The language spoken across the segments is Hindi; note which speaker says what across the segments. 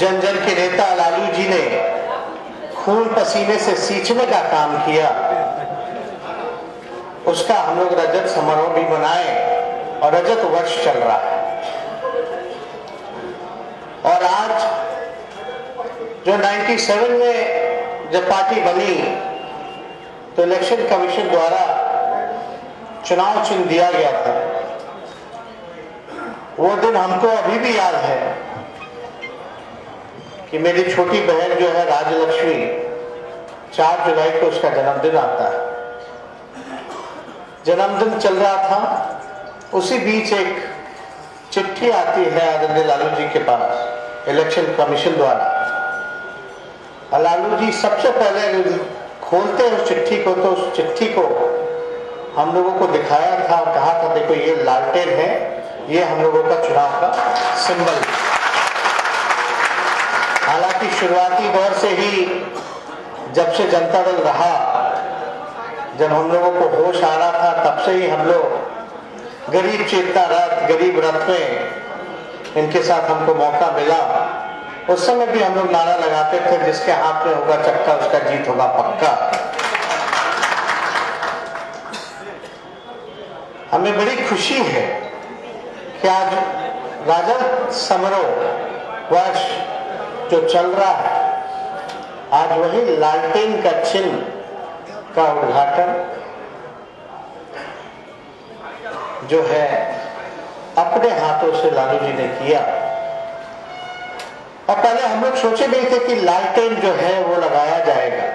Speaker 1: जन जन के नेता लालू जी ने खून पसीने से सींचने का काम किया, उसका हम लोग रजत समारोह भी मनाए और रजत वर्ष चल रहा है। और आज जो 97 में जब पार्टी बनी तो इलेक्शन कमीशन द्वारा चुनाव चिन्ह दिया गया था। वो दिन हमको अभी भी याद है कि मेरी छोटी बहन जो है राजलक्ष्मी, 4 जुलाई को उसका जन्मदिन आता है। जन्मदिन चल रहा था, उसी बीच एक चिट्ठी आती है आदरणीय लालू जी के पास इलेक्शन कमीशन द्वारा। और लालू जी सबसे पहले खोलते हैं उस चिट्ठी को, तो उस चिट्ठी को हम लोगों को दिखाया था और कहा था देखो ये लालटेन है, ये हम लोगों का चुनाव का सिंबल। हालांकि शुरुआती दौर से ही जब से जनता दल रहा, जब हम लोगों को होश आ रहा था, तब से ही हम लोग गरीब चेतना रथ, गरीब रथ में इनके साथ हमको मौका मिला। उस समय भी हम लोग नारा लगाते थे, जिसके हाथ में होगा चक्का उसका जीत होगा पक्का। हमें बड़ी खुशी है कि आज रजत समारोह वर्ष जो चल रहा है, आज वही लालटेन का चिन्ह का उद्घाटन जो है अपने हाथों से लालू जी ने किया। और पहले हम लोग सोचे नहीं थे कि लालटेन जो है वो लगाया जाएगा।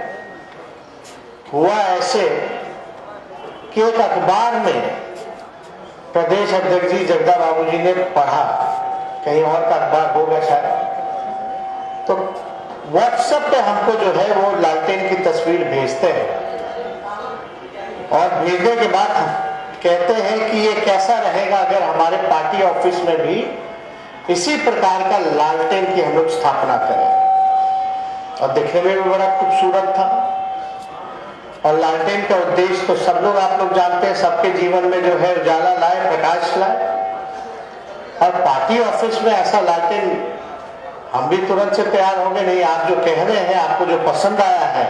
Speaker 1: हुआ ऐसे कि एक अखबार में प्रदेश अध्यक्ष जी जगदा बाबू जी ने पढ़ा, कहीं और का अखबार होगा शायद, तो व्हाट्सएप पे हमको जो है वो लालटेन की तस्वीर भेजते हैं और भेजने के बाद कहते हैं कि ये कैसा रहेगा अगर हमारे पार्टी ऑफिस में भी इसी प्रकार का लालटेन की हम लोग स्थापना करें। और दिखने में भी बड़ा खूबसूरत था। और लालटेन का उद्देश्य तो सब लोग आप लोग जानते हैं, सबके जीवन में जो है उजाला लाए, प्रकाश लाए। और पार्टी ऑफिस में ऐसा लालटेन हम भी तुरंत से तैयार होंगे नहीं। आप जो कह रहे हैं, आपको जो पसंद आया है,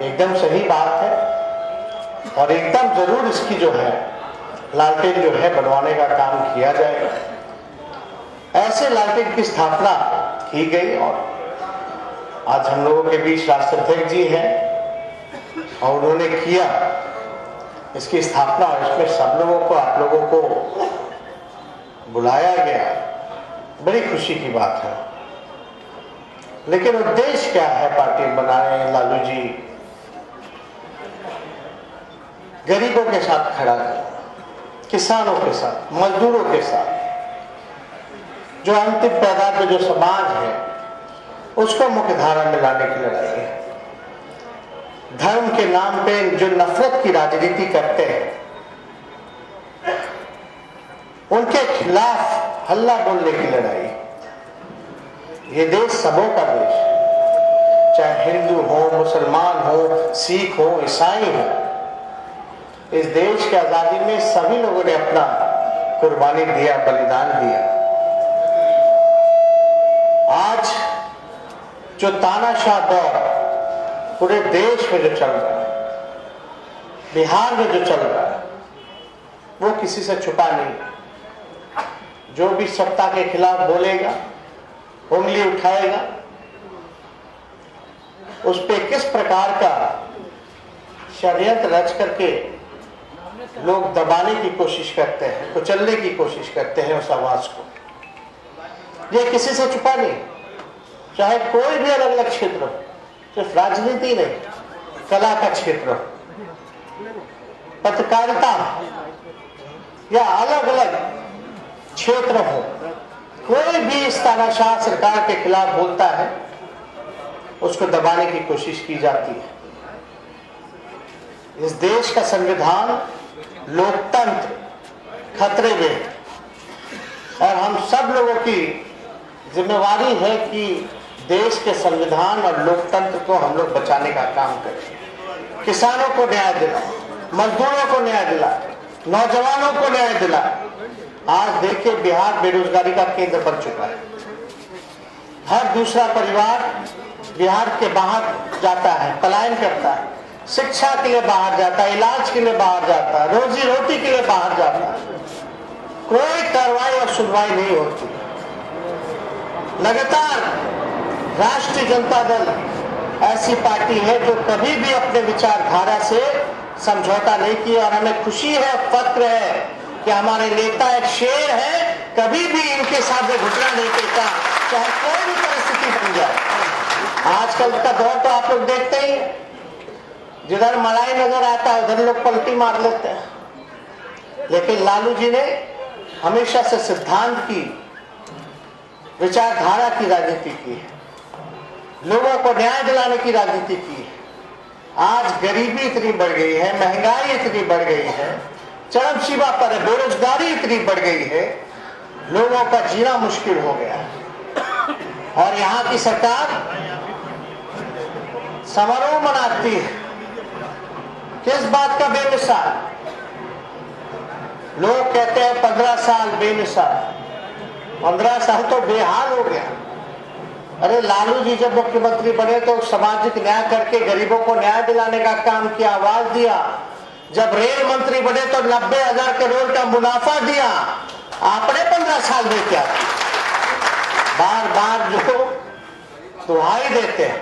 Speaker 1: एकदम सही बात है और एकदम जरूर इसकी जो है लालटेन जो है बनवाने का काम किया जाएगा। ऐसे लालटेन की स्थापना की गई और आज हम लोगों के बीच राष्ट्राध्यक्ष जी हैं और उन्होंने किया इसकी स्थापना और इसमें सब लोगों को, आप लोगों को बुलाया गया। बड़ी खुशी की बात है। लेकिन उद्देश्य क्या है पार्टी बनाए? लालू जी गरीबों के साथ खड़ा है, किसानों के साथ, मजदूरों के साथ, जो अंतिम पैदार में जो समाज है उसको मुख्य धारा में लाने की लड़ाई है। धर्म के नाम पे जो नफरत की राजनीति करते हैं उनके खिलाफ हल्ला बोलने की लड़ाई। ये देश सबों का देश है, चाहे हिंदू हो, मुसलमान हो, सिख हो, ईसाई हो। इस देश की आजादी में सभी लोगों ने अपना कुर्बानी दिया, बलिदान दिया। आज जो तानाशाह दौर पूरे देश में जो चल रहा है, बिहार में जो चल रहा है, वो किसी से छुपा नहीं। जो भी सत्ता के खिलाफ बोलेगा, उंगली उठाएगा, उस पे किस प्रकार का षड्यंत्र रच करके लोग दबाने की कोशिश करते हैं, कुचलने की कोशिश करते हैं उस आवाज को। ये किसी से छुपा नहीं। चाहे कोई भी अलग अलग क्षेत्र हो, सिर्फ राजनीति नहीं, कला का क्षेत्र हो, पत्रकारिता या अलग अलग क्षेत्र हो, कोई भी इस तानाशाह सरकार के खिलाफ बोलता है उसको दबाने की कोशिश की जाती है। इस देश का संविधान, लोकतंत्र खतरे में और हम सब लोगों की जिम्मेवारी है कि देश के संविधान और लोकतंत्र को हम लोग बचाने का काम करें। किसानों को न्याय दिला, मजदूरों को न्याय दिला, नौजवानों को न्याय दिला। आज देखिए बिहार बेरोजगारी का केंद्र बन चुका है। हर दूसरा परिवार बिहार के बाहर जाता है, पलायन करता है, शिक्षा के लिए बाहर जाता है, इलाज के लिए बाहर जाता है, रोजी रोटी के लिए बाहर जाता है। कोई कार्रवाई और सुनवाई नहीं होती। लगातार राष्ट्रीय जनता दल ऐसी पार्टी है जो कभी भी अपने विचारधारा से समझौता नहीं किया, और हमें खुशी है, फक्र है कि हमारे नेता एक शेर है, कभी भी इनके सामने घुटना नहीं टेका, चाहे कोई भी परिस्थिति बन जाए। आजकल का दौर तो आप लोग देखते ही, जिधर मलाई नजर आता है उधर लोग पलटी मार लेते हैं, लेकिन लालू जी ने हमेशा से सिद्धांत की, विचारधारा की राजनीति की है, लोगों को न्याय दिलाने की राजनीति की है। आज गरीबी इतनी बढ़ गई है, महंगाई इतनी बढ़ गई है, चरम सीमा पर है, बेरोजगारी इतनी बढ़ गई है, लोगों का जीना मुश्किल हो गया है। और यहाँ की सरकार समारोह मनाती है, किस बात का बेमिसाल। लोग कहते हैं 15 साल बेमिसाल, 15 साल तो बेहाल हो गया। अरे लालू जी जब मुख्यमंत्री बने तो सामाजिक न्याय करके गरीबों को न्याय दिलाने का काम किया, आवाज दिया। जब रेल मंत्री बने तो 90,000 करोड़ का मुनाफा दिया। आपने 15 साल में क्या किया? बार बार जो दुहाई देते हैं।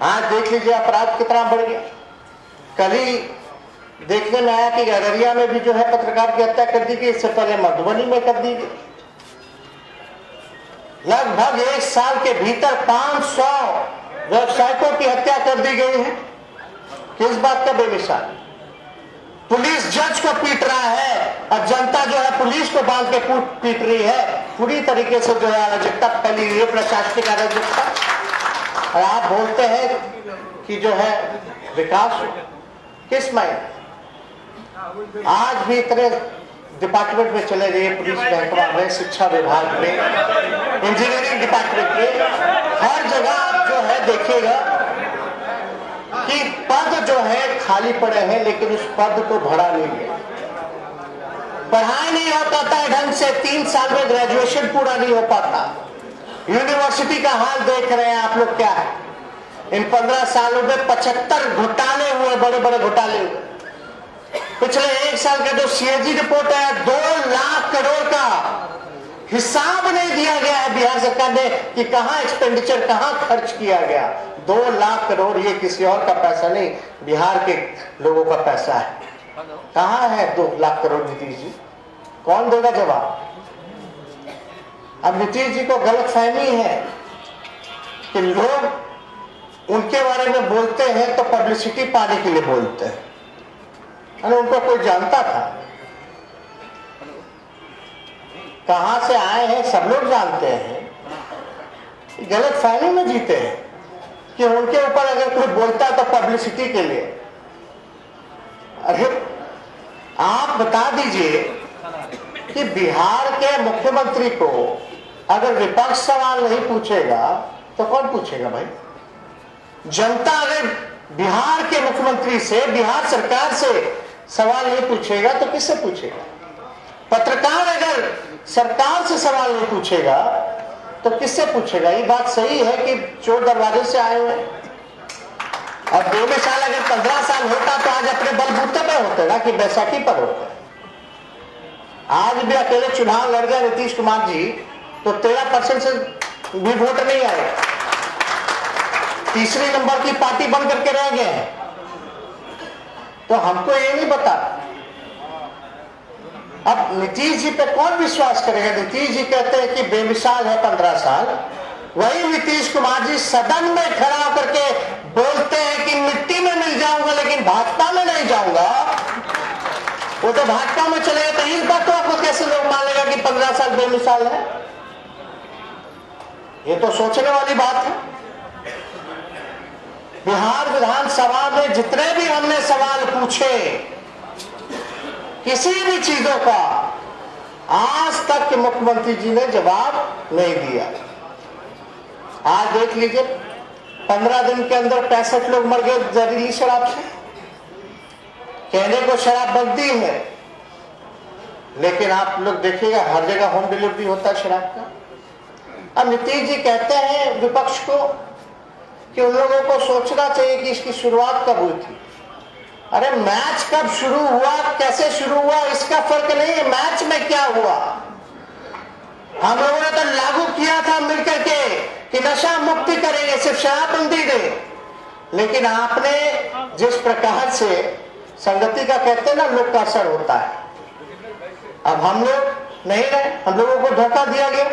Speaker 1: आज देख लीजिए अपराध कितना बढ़ गया। कल ही देखने में आया कि अररिया में भी जो है पत्रकार की हत्या कर दी गई, इससे पहले मधुबनी में कर दी गई। लगभग 1 साल के भीतर 500 व्यवसायिकों की हत्या कर दी गई है। किस बात का बेमिसाल। पुलिस जज को पीट रहा है और जनता जो है पुलिस को बांध के पीट रही है। पूरी तरीके से जो है अराजकता फैली हुई है, प्रशासनिक अराजकता। और आप बोलते हैं कि जो है विकास किस में। आज भी इतने डिपार्टमेंट में चले जाइए, पुलिस महकमा में, शिक्षा विभाग में, इंजीनियरिंग डिपार्टमेंट में, हर जगह आप जो है देखिएगा कि पद जो है खाली पड़े हैं, लेकिन उस पद को भरा नहीं गया। पढ़ाई नहीं हो पाता है ढंग से, 3 साल में ग्रेजुएशन पूरा नहीं हो पाता। यूनिवर्सिटी का हाल देख रहे हैं आप लोग क्या है। इन 15 सालों में 75 घोटाले हुए, बड़े बड़े घोटाले हुए। पिछले 1 साल का जो सीएजी रिपोर्ट है, 2 लाख करोड़ का हिसाब नहीं दिया गया है बिहार सरकार ने कि कहां एक्सपेंडिचर, कहां खर्च किया गया। 2 लाख करोड़, ये किसी और का पैसा नहीं, बिहार के लोगों का पैसा है। कहां है 2 लाख करोड़ नीतीश जी? कौन देगा जवाब? अब नीतीश जी को गलतफहमी है कि लोग उनके बारे में बोलते हैं तो पब्लिसिटी पाने के लिए बोलते हैं। अरे उनको कोई जानता था? कहां से आए हैं सब लोग जानते हैं। गलतफहमी में जीते हैं कि उनके ऊपर अगर कोई बोलता है तो पब्लिसिटी के लिए। अरे आप बता दीजिए कि बिहार के मुख्यमंत्री को अगर विपक्ष सवाल नहीं पूछेगा तो कौन पूछेगा भाई? जनता अगर बिहार के मुख्यमंत्री से, बिहार सरकार से सवाल नहीं पूछेगा तो किससे पूछेगा? पत्रकार अगर सरकार से सवाल नहीं पूछेगा तो किससे पूछेगा? ये बात सही है कि चोर दरवाजे से आए हुए। और 2 साल अगर 15 साल होता तो आज अपने बलबूते पे होते ना कि बैसाखी पर होते। आज भी अकेले चुनाव लड़ गए नीतीश कुमार जी तो 13% से भी वोट नहीं आए, 3रे नंबर की पार्टी बन करके रह गए हैं। तो हमको ये नहीं बता। अब नीतीश जी पे कौन विश्वास करेगा? नीतीश जी कहते हैं कि बेमिसाल है 15 साल, वही नीतीश कुमार जी सदन में खड़ा होकर के बोलते हैं कि मिट्टी में मिल जाऊंगा लेकिन भाजपा में नहीं जाऊंगा। वो तो भाजपा में चलेगा तो इस बात को आपको कैसे लोग मानेगा कि 15 साल बेमिसाल है? ये तो सोचने वाली बात है। बिहार विधानसभा में जितने भी हमने सवाल पूछे, किसी भी चीजों का आज तक के मुख्यमंत्री जी ने जवाब नहीं दिया। आज देख लीजिए 15 दिन के अंदर 65 लोग मर गए जहरीली शराब से। कहने को शराबबंदी है, लेकिन आप लोग देखिएगा हर जगह होम डिलीवरी होता है शराब का। अब नीतीश जी कहते हैं विपक्ष को कि उन लोगों को सोचना चाहिए कि इसकी शुरुआत कब हुई थी। अरे मैच कब शुरू हुआ, कैसे शुरू हुआ, इसका फर्क नहीं है, मैच में क्या हुआ। हम लोगों ने तो लागू किया था मिलकर के कि नशा मुक्ति करेंगे, सिर्फ शराबबंदी नहीं। लेकिन आपने जिस प्रकार से संगति का कहते हैं ना, लोग का असर होता है। अब हम लोग नहीं रहे, हम लोगों को धोखा दिया गया।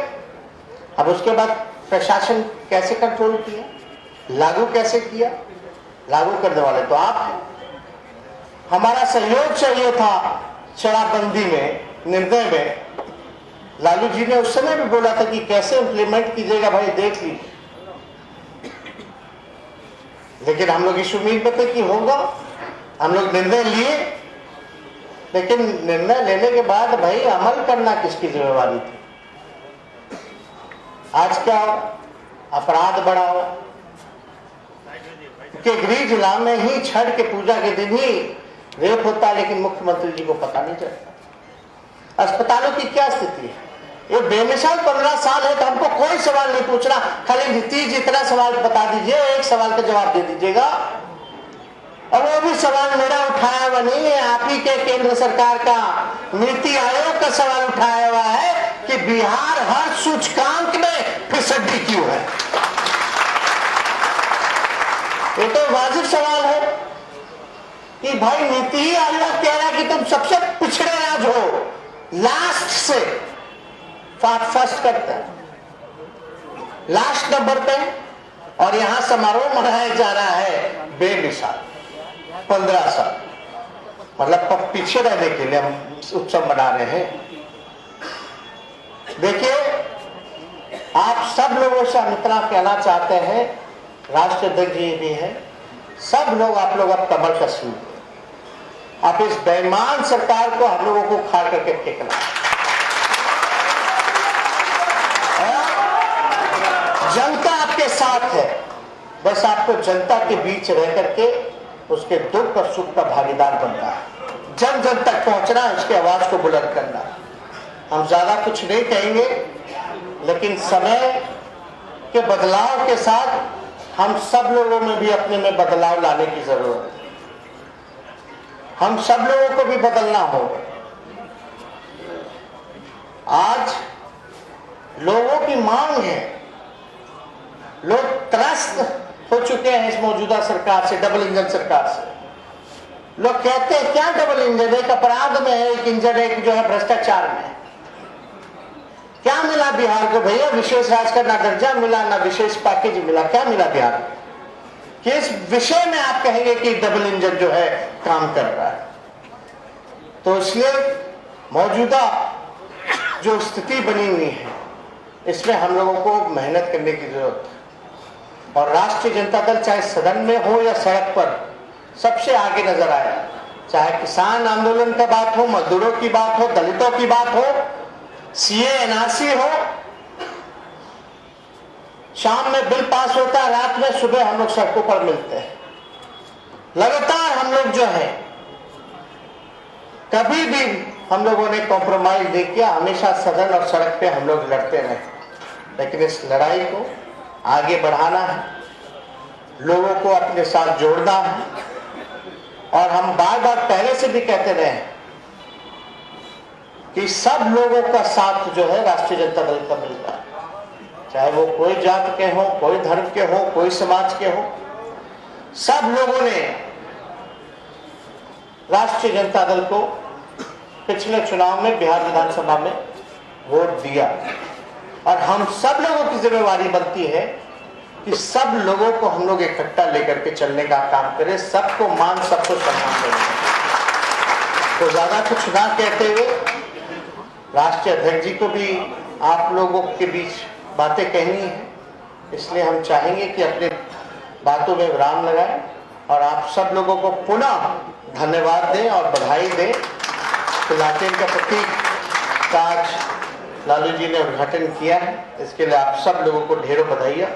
Speaker 1: अब उसके बाद प्रशासन कैसे कंट्रोल किया, लागू कैसे किया, लागू करने वाले तो आप हैं। हमारा सहयोग चाहिए था शराबबंदी में, निर्णय में। लालू जी ने उस समय भी बोला था कि कैसे इंप्लीमेंट कीजिएगा भाई, देख लीजिए। लेकिन हम लोग इस उम्मीद में थे कि होगा, हम लोग निर्णय लिए, लेकिन निर्णय लेने के बाद भाई अमल करना किसकी जिम्मेवारी थी। आज क्या अपराध बढ़ा हुआ कि गृह जिला में ही छठ के पूजा के दिन ही रेप होता है, लेकिन मुख्यमंत्री जी को पता नहीं चलता। अस्पतालों की क्या स्थिति है, ये बेमिसाल 15 साल है तो हमको कोई सवाल नहीं पूछना, खाली नीतीश जी इतना सवाल बता दीजिए, एक सवाल का जवाब दे दीजिएगा। और वो भी सवाल मेरा उठाया हुआ नहीं है, आप ही के केंद्र सरकार का नीति आयोग का सवाल उठाया हुआ है कि बिहार हर सूचकांक में फिसड्डी क्यों है। ये तो वाजिब सवाल है कि भाई नीति आयोग कह रहा है कि तुम सबसे पिछड़े राज्य हो, लास्ट से फर्स्ट करता है, लास्ट नंबर पे, और यहां समारोह मनाया जा रहा है बेमिसाल 15 साल, मतलब पीछे रहने के लिए हम उत्सव मना रहे हैं। देखिए, आप सब लोगों से हम इतना कहना चाहते हैं, राष्ट्रीय अध्यक्ष जी भी हैं, सब लोग आप लोग अब कमर कसिए, आप इस बेईमान सरकार को हम लोगों को खाड़ करके फेंकना। जनता आपके साथ है, बस आपको जनता के बीच रह करके उसके दुख और सुख का भागीदार बनना है, जन जन तक पहुंचना, उसकी आवाज को बुलंद करना। हम ज्यादा कुछ नहीं कहेंगे, लेकिन समय के बदलाव के साथ हम सब लोगों में भी अपने में बदलाव लाने की जरूरत है। हम सब लोगों को भी बदलना होगा। आज लोगों की मांग है, लोग त्रस्त हो चुके हैं इस मौजूदा सरकार से, डबल इंजन सरकार से। लोग कहते हैं क्या डबल इंजन, एक अपराध में है, एक इंजन एक जो है भ्रष्टाचार में। क्या मिला बिहार को भैया, विशेष राज्य का ना दर्जा मिला, ना विशेष पैकेज मिला, क्या मिला बिहार को? किस विषय में आप कहेंगे कि डबल इंजन जो है काम कर रहा है? तो इसलिए मौजूदा जो स्थिति बनी हुई है, इसमें हम लोगों को मेहनत करने की जरूरत है। और राष्ट्रीय जनता दल चाहे सदन में हो या सड़क पर, सबसे आगे नजर आया। चाहे किसान आंदोलन का बात हो, मजदूरों की बात हो, दलितों की बात हो, सीए एनआरसी हो, शाम में बिल पास होता है, रात में सुबह हम लोग सड़कों पर मिलते हैं। लगातार हम लोग जो है, कभी भी हम लोगों ने कॉम्प्रोमाइज नहीं किया, हमेशा सदन और सड़क पे हम लोग लड़ते रहे। लेकिन इस लड़ाई को आगे बढ़ाना है, लोगों को अपने साथ जोड़ना है। और हम बार बार पहले से भी कहते रहे कि सब लोगों का साथ जो है राष्ट्रीय जनता दल का मिलता है, चाहे वो कोई जात के हो, कोई धर्म के हो, कोई समाज के हो। सब लोगों ने राष्ट्रीय जनता दल को पिछले चुनाव में बिहार विधानसभा में वोट दिया, और हम सब लोगों की जिम्मेवारी बनती है कि सब लोगों को हम लोग इकट्ठा लेकर के चलने का काम करें, सबको मान, सबको सम्मान दें। तो ज्यादा कुछ ना कहते हुए राष्ट्रीय अध्यक्ष जी को भी आप लोगों के बीच बातें कहनी है, इसलिए हम चाहेंगे कि अपने बातों में विराम लगाएं और आप सब लोगों को पुनः धन्यवाद दें और बधाई दें। तो लालटेन का प्रतीक का आज लालू जी ने उद्घाटन किया है, इसके लिए आप सब लोगों को ढेरों बधाइयाँ।